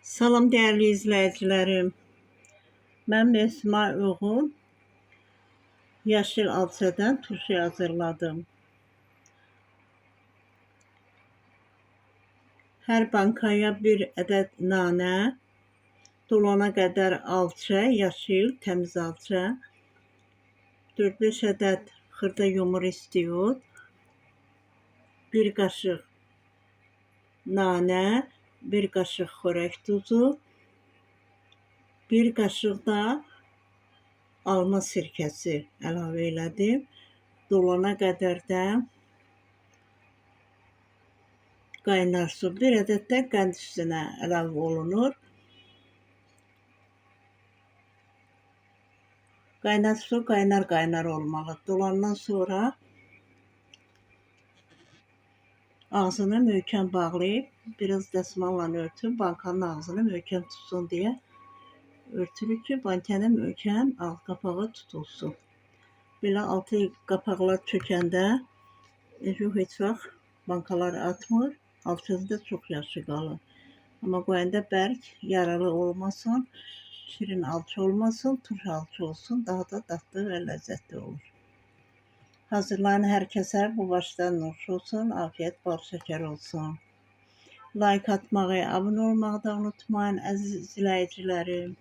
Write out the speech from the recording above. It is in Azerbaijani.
Salam değerli izleyicilerim. Mən Mövsümay Uyğun yaşıl alçadan turşu hazırladım. Hər bankaya bir ədəd nanə, dolana qədər alça, yaşıl təmiz alça, 4-5 ədəd xırda yumur istiyot, 1 qaşıq nanə, 1 qaşıq xörək tuzu, 1 qaşıq da alma sirkəsi əlavə elədim. Dolana qədər də qaynar su, 1 ədəd də qənd üstünə əlavə olunur. Qaynar su qaynar olmalı. Dolandan sonra ağzını möhkəm bağlayıb, biraz dəsmalla örtüb, bankanın ağzını möhkəm tutsun deyə örtülür ki, bankanın möhkəm alt qapağı tutulsun. Belə altı qapaqlar çökəndə heç vaxt bankalar atmır, alçası da çox yaxşı qalır. Amma qoyanda bərk, yaralı olmasın, şirin alça olmasın, turş alça olsun, daha da dadlı və ləzzətli olur. Hazırlayan hər kəsə bu başdan nuş olsun, afiyet bal şəkər olsun. Like atmağı, abunə olmağı da unutmayın əziz izləyicilərim.